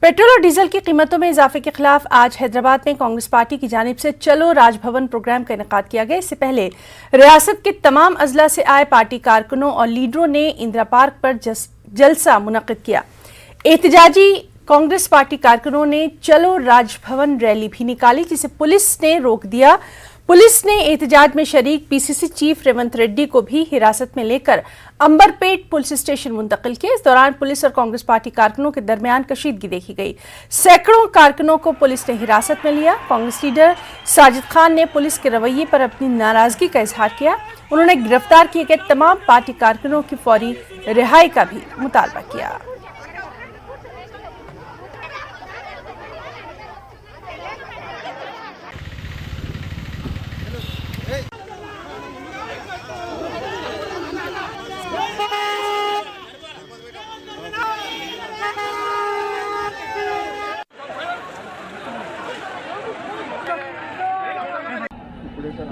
Petrol और diesel की कीमतों में इजाफे के खिलाफ आज हैदराबाद में कांग्रेस पार्टी की जानिब से चलो राजभवन प्रोग्राम का इनेकाद किया गया। इससे पहले रियासत के तमाम अजला से आए पार्टी कारकुनों और लीडरों ने इंदिरा पार्क पर जलसा मुनक्किद किया। एहतजाजी कांग्रेस पार्टी कारकुनों ने चलो राजभवन रैली भी निकाली, जिसे पुलिस ने रोक दिया। पुलिस ने एहतजाज में शरीक पीसीसी चीफ रेवंत रेड्डी को भी हिरासत में लेकर अंबरपेट पुलिस स्टेशन मुंतकिल किया। इस दौरान पुलिस और कांग्रेस पार्टी कारकुनों के दरमियान कशीदगी देखी गई। सैकड़ों कारकुनों को पुलिस ने हिरासत में लिया। कांग्रेस लीडर साजिद खान ने पुलिस के रवैये पर अपनी नाराजगी का इजहार किया। उन्होंने गिरफ्तार किए गए तमाम पार्टी कारकुनों की फौरी रिहाई का भी मुतालबा किया।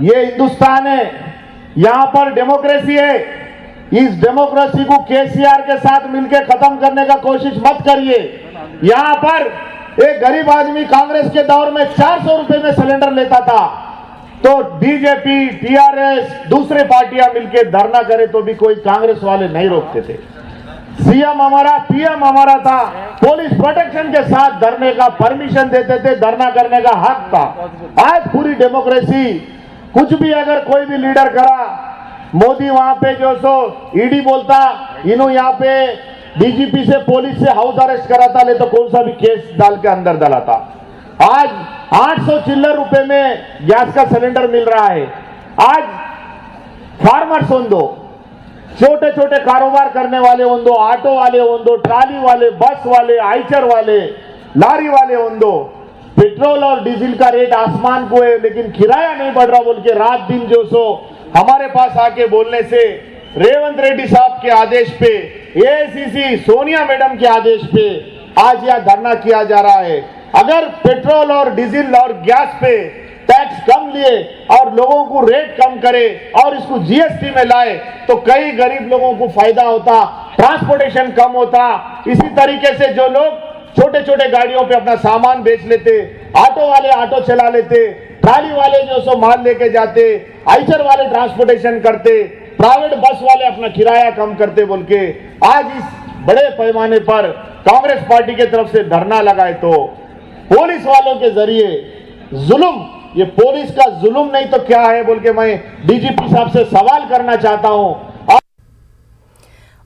ये हिंदुस्तान है, यहाँ पर डेमोक्रेसी है। इस डेमोक्रेसी को केसीआर के साथ मिलकर खत्म करने का कोशिश मत करिए। यहाँ पर एक गरीब आदमी कांग्रेस के दौर में 400 रुपए में सिलेंडर लेता था, तो बीजेपी, टीआरएस, दूसरे पार्टियां मिलकर धरना करे तो भी कोई कांग्रेस वाले नहीं रोकते थे। सीएम हमारा, पीएम हमारा था, पुलिस प्रोटेक्शन के साथ धरने का परमिशन देते थे, धरना करने का हक था। आज पूरी डेमोक्रेसी, कुछ भी अगर कोई भी लीडर करा, मोदी वहां पे जो सो ईडी बोलता, इन्हों यहाँ पे डीजीपी से, पुलिस से हाउस अरेस्ट कराता, ले तो कौन सा भी केस डाल के अंदर डालाता। आज 800 चिल्लर रुपए में गैस का सिलेंडर मिल रहा है। आज फार्मर्स होंदो, छोटे छोटे कारोबार करने वाले होंदो, ऑटो वाले होंदो, ट्राली वाले, बस वाले, आइचर वाले, लारी वाले होंदो, पेट्रोल और डीजल का रेट आसमान को है, लेकिन किराया नहीं बढ़ रहा बोल के रात दिन जो सो हमारे पास आके बोलने से, रेवंत रेड्डी साहब के आदेश पे, एआईसीसी सोनिया मैडम के आदेश पे आज यह धरना किया जा रहा है। अगर पेट्रोल और डीजल और गैस पे टैक्स कम लिए और लोगों को रेट कम करे और इसको जीएसटी में लाए तो कई गरीब लोगों को फायदा होता, ट्रांसपोर्टेशन कम होता। इसी तरीके से जो लोग छोटे छोटे गाड़ियों पे अपना सामान बेच लेते, ऑटो वाले ऑटो चला लेते, ट्राली वाले जो सो माल लेके जाते, आइचर वाले ट्रांसपोर्टेशन करते, प्राइवेट बस वाले अपना किराया कम करते बोल के आज इस बड़े पैमाने पर कांग्रेस पार्टी की तरफ से धरना लगाए तो पुलिस वालों के जरिए जुल्म, ये पुलिस का जुल्म नहीं तो क्या है बोल के मैं डीजीपी साहब से सवाल करना चाहता हूं।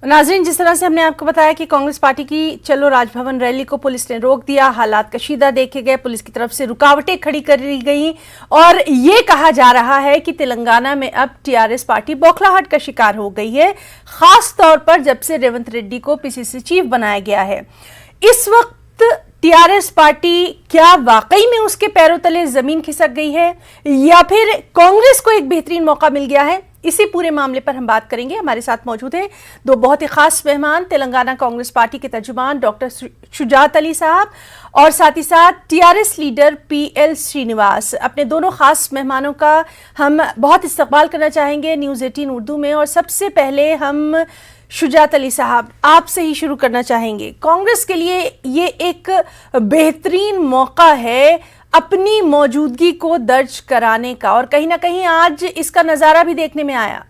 नाज़रीन, जिस तरह से हमने आपको बताया कि कांग्रेस पार्टी की चलो राजभवन रैली को पुलिस ने रोक दिया, हालात कशीदा देखे गए, पुलिस की तरफ से रुकावटें खड़ी करी गई और ये कहा जा रहा है कि तेलंगाना में अब टीआरएस पार्टी बौखलाहट का शिकार हो गई है, खास तौर पर जब से रेवंत रेड्डी को पीसीसी चीफ बनाया गया है। इस वक्त टीआरएस पार्टी क्या वाकई में उसके पैरों तले जमीन खिसक गई है या फिर कांग्रेस को एक बेहतरीन मौका मिल गया है? इसी पूरे मामले पर हम बात करेंगे। हमारे साथ मौजूद हैं दो बहुत ही खास मेहमान, तेलंगाना कांग्रेस पार्टी के तर्जुमान डॉक्टर शुजात अली साहब और साथ ही साथ टीआरएस लीडर पीएल श्रीनिवास। अपने दोनों खास मेहमानों का हम बहुत इस्तकबाल करना चाहेंगे न्यूज़ 18 उर्दू में। और सबसे पहले हम शुजात अली साहब आपसे ही शुरू करना चाहेंगे। कांग्रेस के लिए ये एक बेहतरीन मौका है अपनी मौजूदगी को दर्ज कराने का और कहीं ना कहीं आज इसका नजारा भी देखने में आया।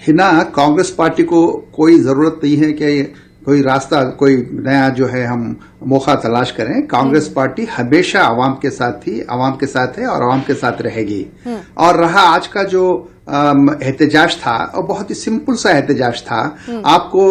हिना, कांग्रेस पार्टी को कोई जरूरत नहीं है कि कोई रास्ता, कोई नया जो है हम मौका तलाश करें। कांग्रेस पार्टी हमेशा आवाम के साथ थी, आवाम के साथ है और आवाम के साथ रहेगी। और रहा आज का जो एहतजाज था, और बहुत ही सिंपल सा एहतजाज था। आपको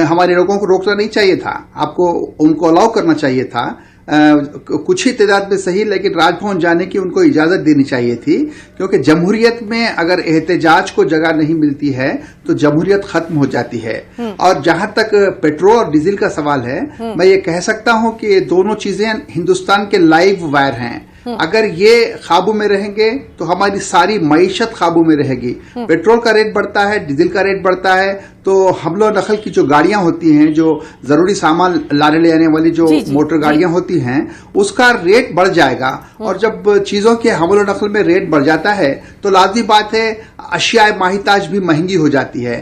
हमारे लोगों को रोकना नहीं चाहिए था, आपको उनको अलाउ करना चाहिए था। कुछ ही तादाद में सही, लेकिन राजभवन जाने की उनको इजाजत देनी चाहिए थी, क्योंकि जमहूरियत में अगर एहतजाज को जगह नहीं मिलती है तो जमहूरियत खत्म हो जाती है। और जहां तक पेट्रोल और डीजल का सवाल है, मैं ये कह सकता हूं कि ये दोनों चीजें हिंदुस्तान के लाइव वायर हैं। अगर ये काबू में रहेंगे तो हमारी सारी मईशत काबू में रहेगी। पेट्रोल का रेट बढ़ता है, डीजल का रेट बढ़ता है, तो हमलो नकल की जो गाड़ियां होती हैं, जो जरूरी सामान लाने ले आने वाली जो मोटर गाड़ियां होती हैं, उसका रेट बढ़ जाएगा। और जब चीजों के हमलो नकल में रेट बढ़ जाता है तो लाजमी बात है अशिया माहिताज भी महंगी हो जाती है।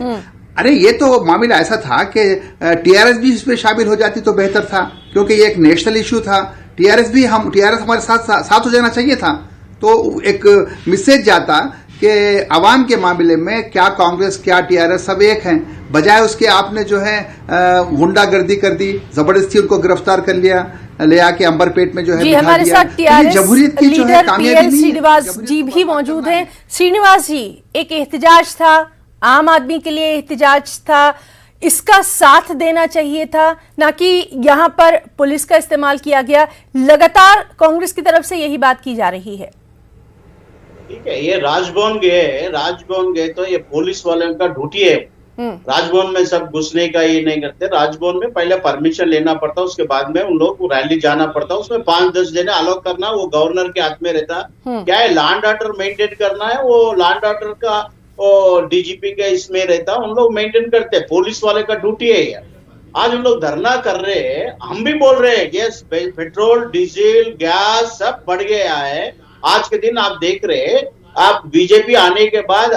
अरे ये तो मामला ऐसा था कि टीआरएस भी इसमें शामिल हो जाती तो बेहतर था, क्योंकि ये एक नेशनल इश्यू था। टीआरएस हमारे साथ हो जाना चाहिए था, तो एक मैसेज जाता कि अवाम के मामले में क्या कांग्रेस क्या टीआरएस सब एक हैं। बजाय उसके आपने जो है गुंडागर्दी कर दी, जबरदस्ती उनको गिरफ्तार कर लिया, ले आके अंबरपेट में जो है बिठा हमारे दिया। साथ टीआरएस जमहूरियत की जो है लीडर कामयाबी पीएल नहीं है। श्रीनिवास जी भी मौजूद हैं। श्रीनिवास जी, एक एहतजाज था, आम आदमी के लिए एहतजाज था, इसका साथ देना चाहिए था, ना कि यहां पर पुलिस का इस्तेमाल किया गया। लगातार कांग्रेस की तरफ से यही बात की जा रही है। ठीक है, ये राजभवन गए तो ये पुलिस वालों का ड्यूटी है। राजभवन में सब घुसने का ये नहीं करते। राजभवन में पहले परमिशन लेना पड़ता, उसके बाद में उन लोग को रैली जाना पड़ता। उसमें 5-10 जने अलाउ करना वो गवर्नर के हाथ में रहता। क्या है, लॉ एंड ऑर्डर मेंटेन करना है, वो लॉ एंड ऑर्डर का डीजीपी के इसमें रहता, उन लोग मेंटेन करते। पुलिस वाले का ड्यूटी है यार। आज हम लोग धरना कर रहे हैं, हम भी बोल रहे हैं यस, पेट्रोल डीजल गैस सब बढ़ गया है। आज के दिन आप देख रहे हैं, आप बीजेपी आने के बाद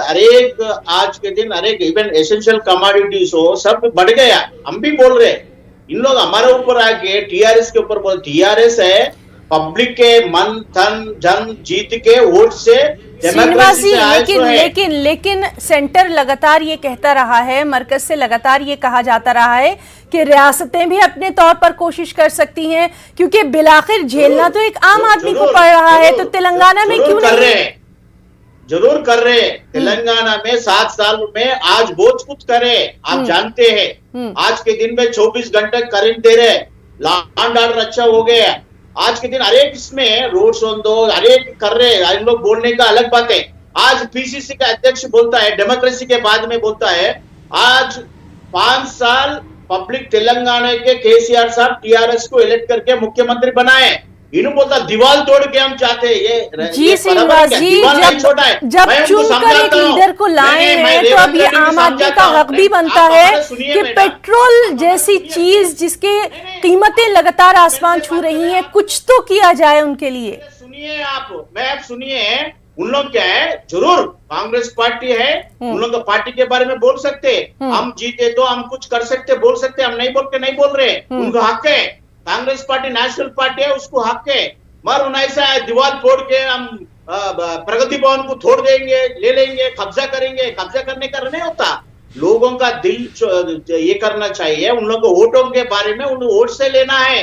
आज के दिन इवन एसेंशियल कमोडिटीज हो सब बढ़ गया। हम भी बोल रहे हैं, इन लोग हमारे ऊपर आके टीआरएस के ऊपर बोल, टीआरएस है पब्लिक के मन धन जन जीत के वोट से श्रीनिवासी, लेकिन सेंटर लगातार ये कहता रहा है, मरकज से लगातार ये कहा जाता रहा है कि रियासतें भी अपने तौर पर कोशिश कर सकती हैं, क्योंकि बिलाखिर झेलना तो एक आम आदमी को पड़ रहा है। तो तेलंगाना में क्यों नहीं? जरूर कर रहे हैं। तेलंगाना में 7 साल में आज बहुत कुछ करे, आप जानते हैं। आज के दिन में 24 घंटे करंट दे रहे, लॉ एंड ऑर्डर अच्छा हो गया। आज के दिन हरेक इसमें रोड शो दो, हरेक कर रहे हैं। इन लोग बोलने का अलग बात है। आज पीसीसी का अध्यक्ष बोलता है, डेमोक्रेसी के बाद में बोलता है, आज 5 साल पब्लिक तेलंगाना के केसीआर साहब टीआरएस को इलेक्ट करके मुख्यमंत्री बनाए। इन्हों बोलता दीवार तोड़ के हम चाहते हैं। जी श्रीनिवास जी, जब चुनकर एक लीडर को लाए हैं तो अब ये आम आदमी का हक भी बनता है कि पेट्रोल जैसी चीज जिसके कीमतें लगातार आसमान छू रही हैं, कुछ तो किया जाए उनके लिए। सुनिए आप सुनिए, उन लोग क्या है, जरूर कांग्रेस पार्टी है, उन लोग पार्टी के बारे में बोल सकते, हम जीते तो हम कुछ कर सकते, बोल सकते, हम नहीं बोल रहे, उनका हक है। कांग्रेस पार्टी नेशनल पार्टी है, उसको हक है। मगर ऐसा है दीवार तोड़ के हम प्रगति भवन को तोड़ देंगे, ले लेंगे, कब्जा करेंगे। कब्जा करने का नहीं होता। लोगों का दिल ये करना चाहिए, उन लोगों को वोटों के बारे में उन वोट से लेना है,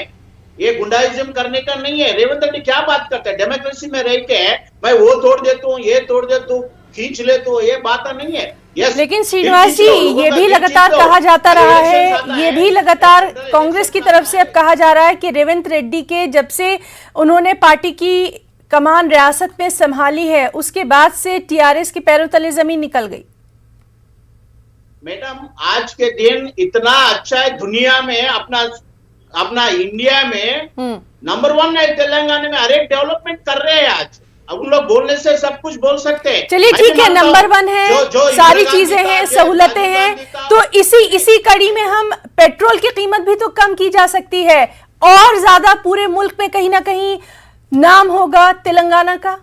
ये गुंडाइज्म करने का नहीं है। रेवंत रेड्डी क्या बात करते हैं, डेमोक्रेसी में रह के मैं वो तोड़ देता हूँ, ये तोड़ देता हूँ, खींच ले, तो ये बात नहीं है। लेकिन श्रीनिवास जी, ये भी लगातार कहा जाता रहा है, ये भी लगातार कांग्रेस की तरफ से अब कहा जा रहा है कि रेवंत रेड्डी के जब से उन्होंने पार्टी की कमान रियासत में संभाली है, उसके बाद से टीआरएस के पैरों तले जमीन निकल गई। मैडम, आज के दिन इतना अच्छा है दुनिया में, अपना इंडिया में नंबर 1 है। तेलंगाना में हर एक डेवलपमेंट कर रहे हैं। आज अब उन लोग बोलने से सब कुछ बोल सकते हैं। चलिए ठीक है, नंबर 1 है, सारी चीजें हैं, सहूलतें हैं, तो इसी कड़ी में हम पेट्रोल की कीमत भी तो कम की जा सकती है, और ज्यादा पूरे मुल्क में कहीं ना कहीं नाम होगा तेलंगाना का।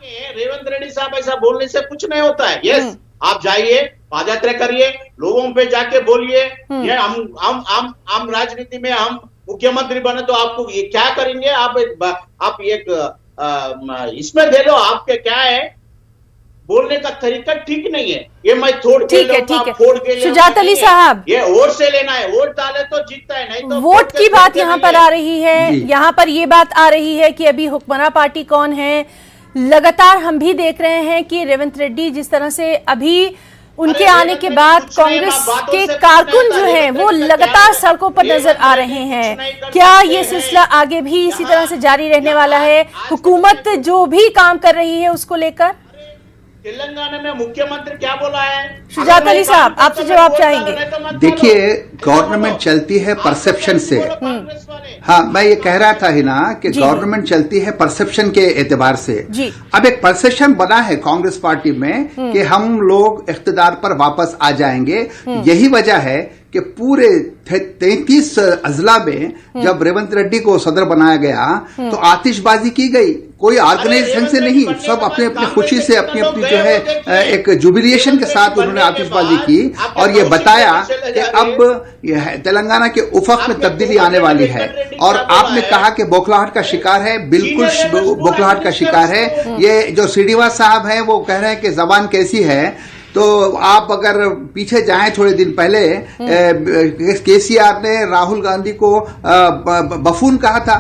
रेवंत रेड्डी साहब ऐसा बोलने से कुछ नहीं होता है। यस, आप जाइए, पदयात्रा करिए, लोगों पे जाके बोलिए, ये हम राजनीति में हम मुख्यमंत्री बने तो आपको ये क्या करेंगे, आप एक इसमें दे लो। आपके क्या है, बोलने का तरीका ठीक नहीं है। ये मैं फोड़ के शुजात अली साहब, ये वोट से लेना है, वोट डाले तो जीतता है, नहीं तो वोट की बात यहाँ पर आ रही है। यहाँ पर ये बात आ रही है कि अभी हुक्मरान पार्टी कौन है। लगातार हम भी देख रहे हैं कि रेवंत रेड्डी जिस तरह से अभी उनके आने के बाद कांग्रेस के कारकुन जो हैं वो लगातार सड़कों पर नजर आ रहे हैं। क्या ये सिलसिला आगे भी इसी तरह से जारी रहने वाला है, हुकूमत जो भी काम कर रही है उसको लेकर? तेलंगाना में मुख्यमंत्री क्या बोला है? शुजात अली साहब, आपसे जवाब चाहेंगे। देखिए, गवर्नमेंट चलती है परसेप्शन से। हाँ, मैं ये कह रहा था ही ना कि गवर्नमेंट चलती है परसेप्शन के एतबार से। अब एक परसेप्शन बना है कांग्रेस पार्टी में कि हम लोग इख्तिदार पर वापस आ जाएंगे। यही वजह है कि पूरे 33 अजला में जब रेवंत रेड्डी को सदर बनाया गया तो आतिशबाजी की गई, कोई ऑर्गेनाइजेशन से नहीं, सब अपने अपने खुशी से अपनी अपनी जो है एक जुबिलिएशन के साथ उन्होंने आतिशबाजी की और ये बताया कि अब तेलंगाना के उफक में तब्दीली आने वाली है। और आपने कहा कि बौखलाहट का शिकार है, बिल्कुल बौखलाहट का शिकार है। ये जो श्रीनिवास साहब हैं वो कह रहे हैं कि जबान कैसी है, तो आप अगर पीछे जाएं थोड़े दिन पहले केसीआर ने राहुल गांधी को बफून कहा था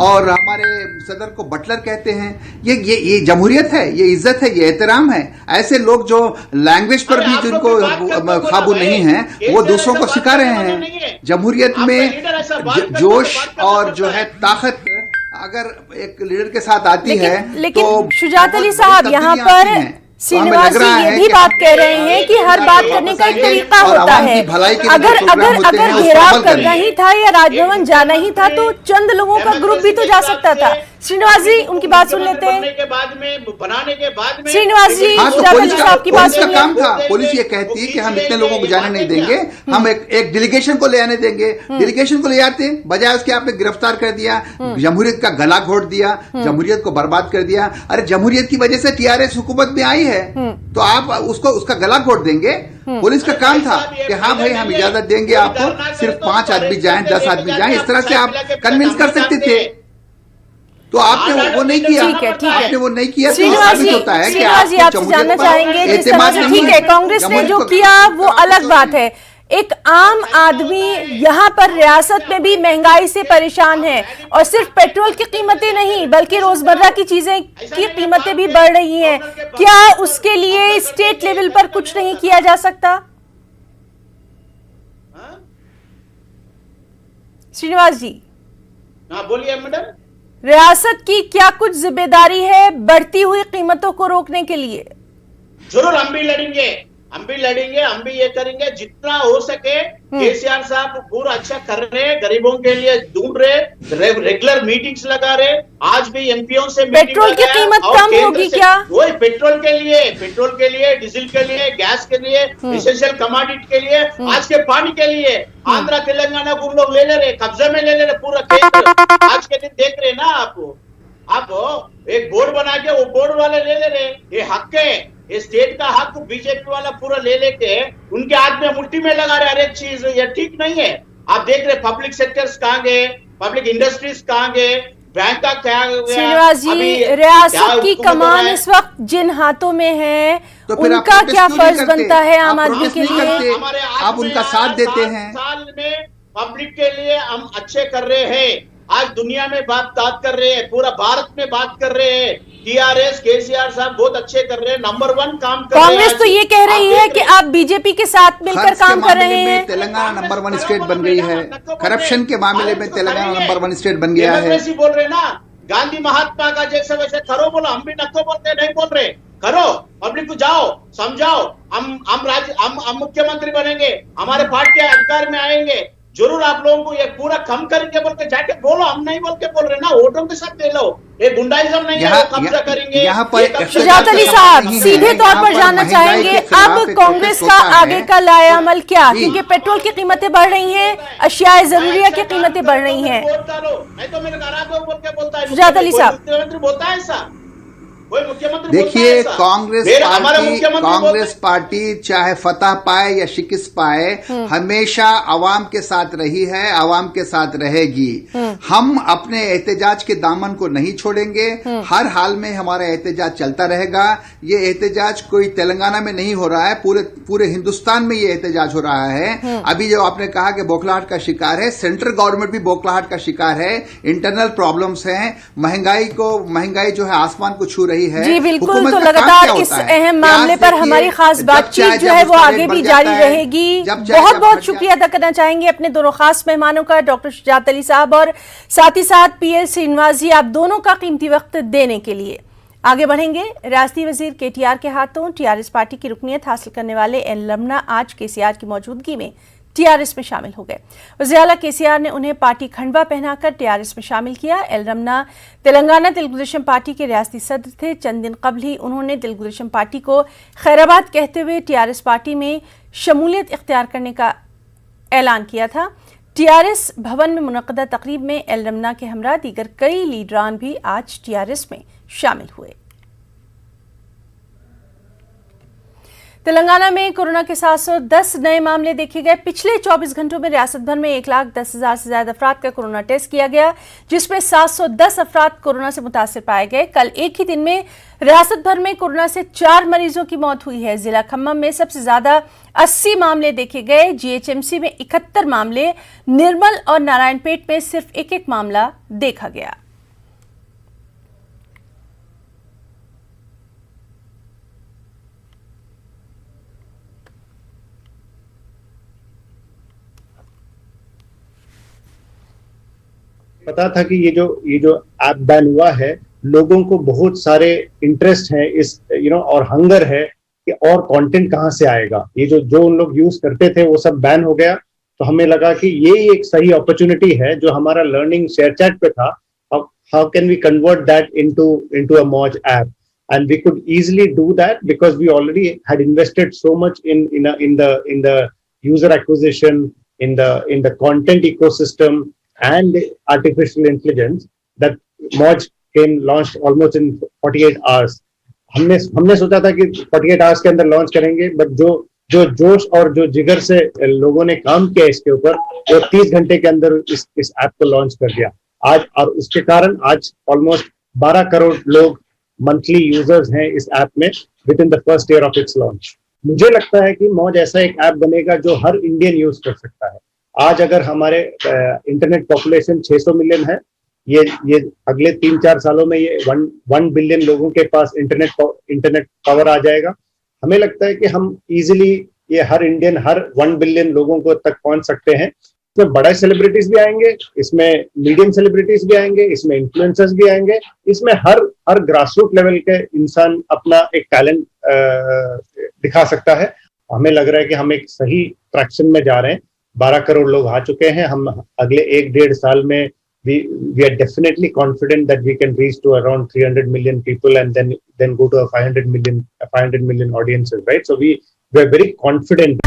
और हमारे सदर को बटलर कहते हैं। ये जमहूरियत है, ये इज्जत है, ये एहतराम है। ऐसे लोग जो लैंग्वेज पर भी जिनको काबू नहीं है वो दूसरों को सिखा रहे हैं। जमहूरियत में जोश और जो है ताकत अगर एक लीडर के साथ आती है लेकिन तो शुजात अली साहब, यहाँ पर श्रीनिवास जी ये भी बात कह रहे हैं कि हर बात करने का एक तरीका होता है। अगर घेराव करना ही था या राजभवन जाना ही था तो चंद लोगों का ग्रुप भी तो जा सकता था। श्रीनिवास जी, उनकी बात सुन लेते हैं। बनाने के बाद में श्रीनिवास जी, हाँ, तो पुलिस का काम था। पुलिस ये कहती है कि हम इतने लोगों को जाने नहीं देंगे, हम एक डेलीगेशन को ले आने देंगे। डेलीगेशन को ले आते, बजाय उसके आपने गिरफ्तार कर दिया, जमहूरियत का गला घोट दिया, जमहूरियत को बर्बाद कर दिया। अरे जमहूरियत की वजह से टीआरएस हुकूमत में आई है तो आप उसका गला घोट देंगे। पुलिस का काम था कि हाँ भाई हम इजाजत देंगे आपको, सिर्फ 5 आदमी जाएं, 10 आदमी जाएं, इस तरह से आप कन्विंस कर सकते थे। तो आपने वो नहीं किया। ठीक है। आपने वो नहीं किया। श्रीनिवास जी, आपसे जानना चाहेंगे जिस तरह से, ठीक है, कांग्रेस ने जो किया वो अलग बात है। एक आम आदमी यहाँ पर रियासत में भी महंगाई से परेशान है और सिर्फ पेट्रोल की कीमतें नहीं बल्कि रोजमर्रा की चीजें की कीमतें भी बढ़ रही हैं। क्या उसके लिए स्टेट लेवल पर कुछ नहीं किया जा सकता? श्रीनिवास जी, हाँ बोलिए मैडम। रियासत की क्या कुछ जिम्मेदारी है बढ़ती हुई कीमतों को रोकने के लिए? जरूर हम भी लड़ेंगे, हम भी ये करेंगे जितना हो सके। केसीआर साहब पूरा अच्छा कर रहे हैं, गरीबों के लिए ढूंढ रहे, रेगुलर मीटिंग्स लगा रहे। आज भी एमपीओ से पेट्रोल की कीमत कम होगी क्या? वही पेट्रोल के लिए, डीजल के लिए, गैस के लिए, एसेंशियल कमोडिटी के लिए, आज के पानी के लिए आंध्रा तेलंगाना को लोग ले रहे, कब्जे में ले रहे पूरा केंद्र। आज के दिन देख रहे ना आप एक बोर्ड बना के वो बोर्ड वाले ले रहे। ये हक है, ये स्टेट का हक बीजेपी वाला पूरा ले लेके उनके हाथ में मुट्ठी में लगा रहे हर एक चीज। ये ठीक नहीं है। आप देख रहे पब्लिक सेक्टर्स कहाँ गए, पब्लिक इंडस्ट्रीज कहाँ गए, बैंक का क्या गया? श्रीनिवास जी, रियासत की कमान इस वक्त जिन हाथों में है तो उनका क्या फर्ज बनता है आम आदमी के लिए? आप उनका साथ देते हैं। साल में पब्लिक के लिए हम अच्छे कर रहे हैं। आज दुनिया में बात कर रहे हैं, पूरा भारत में बात कर रहे हैं। टीआरएस केसीआर साहब बहुत अच्छे कर रहे हैं, नंबर 1 काम कर रहे हैं। कांग्रेस तो ये कह रही है कि आप बीजेपी के साथ मिलकर काम कर रहे हैं। तेलंगाना नंबर 1 स्टेट बन गई है। करप्शन के मामले में तेलंगाना नंबर 1 स्टेट बन गया है। बोल रहे ना, गांधी महात्मा का जैसे वैसे करो बोलो, हम भी नको बोलते नहीं बोल रहे। करो, पब्लिक को जाओ, समझाओ। हम मुख्यमंत्री बनेंगे, हमारे पार्टी अधिकार में आएंगे, जरूर आप लोगों को ये पूरा कम करेंगे बोल के जाके बोलो। हम नहीं बोल के बोल रहे ना, वोटों के साथ ले लो। ये गुंडाइज्म नहीं है, कब्जा करेंगे। यहाँ पर शुजात अली साहब सीधे तौर पर जानना चाहेंगे अब कांग्रेस का आगे का लाएअमल क्या, क्योंकि पेट्रोल की कीमतें बढ़ रही हैं, अशियाए जरूरिया की कीमतें बढ़ रही हैं। मैं तो मेरे घर बोल के बोलता है शुजात अली साहब, मुख्यमंत्री बोलता है ऐसा? देखिए, कांग्रेस पार्टी चाहे फतह पाए या शिकस्त पाए हमेशा आवाम के साथ रही है, आवाम के साथ रहेगी। हम अपने एहतजाज के दामन को नहीं छोड़ेंगे। हर हाल में हमारा एहतजाज चलता रहेगा। ये एहतजाज कोई तेलंगाना में नहीं हो रहा है, पूरे हिंदुस्तान में ये एहतजाज हो रहा है। अभी जो आपने कहा कि बौखलाहट का शिकार है, सेंट्रल गवर्नमेंट भी बौखलाहट का शिकार है। इंटरनल प्रॉब्लम्स हैं, महंगाई जो है आसमान को छू रही है। जी बिल्कुल, तो लगातार इस अहम मामले पर हमारी खास बातचीत जो है वो आगे भी जारी रहेगी। बहुत बहुत शुक्रिया अदा करना चाहेंगे अपने दोनों खास मेहमानों का, डॉक्टर शुजात अली साहब और साथ ही साथ पीएल श्रीनिवास जी, आप दोनों का कीमती वक्त देने के लिए। आगे बढ़ेंगे। रियासती वजीर केटीआर के हाथों टीआरएस पार्टी की रुकनीत हासिल करने वाले एल रमना आज केसीआर की मौजूदगी में टीआरएस में शामिल हो गए। वज़ीर आला केसीआर ने उन्हें पार्टी खंडवा पहनाकर टीआरएस में शामिल किया। एल रमना तेलंगाना तेलुगुदेशम पार्टी के रियासती सदर थे। चंद दिन कबल ही उन्होंने तेलुगुदेशम पार्टी को खैराबाद कहते हुए टीआरएस पार्टी में शमूलियत इख्तियार करने का ऐलान किया था। टीआरएस भवन में मुनक़दा तकरीब में एल रमना के हमरा दीगर कई लीडरान भी आज टीआरएस में शामिल हुए। तेलंगाना में कोरोना के 710 नए मामले देखे गए। पिछले 24 घंटों में रियासत भर में 1,10,000 से ज्यादा अफराद का कोरोना टेस्ट किया गया, जिसमें 710 अफराद कोरोना से मुतासिर पाए गए। कल एक ही दिन में रियासत भर में कोरोना से 4 मरीजों की मौत हुई है। जिला खम्मम में सबसे ज्यादा 80 मामले देखे गए। जीएचएमसी में 71 मामले, निर्मल और नारायणपेट में सिर्फ एक मामला देखा गया। पता था कि ये जो ऐप बैन हुआ है, लोगों को बहुत सारे इंटरेस्ट है इस और हंगर है कि और कंटेंट कहाँ से आएगा। ये जो उन लोग यूज करते थे वो सब बैन हो गया, तो हमें लगा कि ये एक सही अपॉर्चुनिटी है। जो हमारा लर्निंग शेयर चैट पे था, how can we convert that into a Moj app, and we could easily do that because we already had invested so much in the user acquisition, in the content ecosystem and artificial intelligence, that Moj came launched almost in 48 hours. हमने सोचा था कि 48 hours के अंदर launch करेंगे, but जो जोश और जो जिगर से लोगों ने काम किया इसके ऊपर, वो 30 घंटे के अंदर इस ऐप को लॉन्च कर दिया आज। और उसके कारण आज ऑलमोस्ट 12 करोड़ लोग मंथली यूजर्स हैं इस ऐप में with in the first year of its launch. मुझे लगता है कि मौज ऐसा एक ऐप बनेगा जो हर इंडियन यूज कर सकता है। आज अगर हमारे इंटरनेट पॉपुलेशन 600 मिलियन है, ये अगले 3-4 सालों में ये 1 बिलियन लोगों के पास इंटरनेट पावर आ जाएगा। हमें लगता है कि हम इजीली ये हर इंडियन, हर 1 बिलियन लोगों को तक पहुंच सकते हैं। इसमें बड़े सेलिब्रिटीज भी आएंगे, इसमें मीडियम सेलिब्रिटीज भी आएंगे, इसमें इन्फ्लुएंसर्स भी आएंगे, इसमें हर ग्रासरूट लेवल के इंसान अपना एक टैलेंट दिखा सकता है। हमें लग रहा है कि हम एक सही ट्रैक्शन में जा रहे हैं। 12 करोड़ लोग आ चुके हैं। हम अगले 1-1.5 साल में we are definitely confident that we can reach to around 300 million people and then go to a 500 million audiences, right? So we are very confident.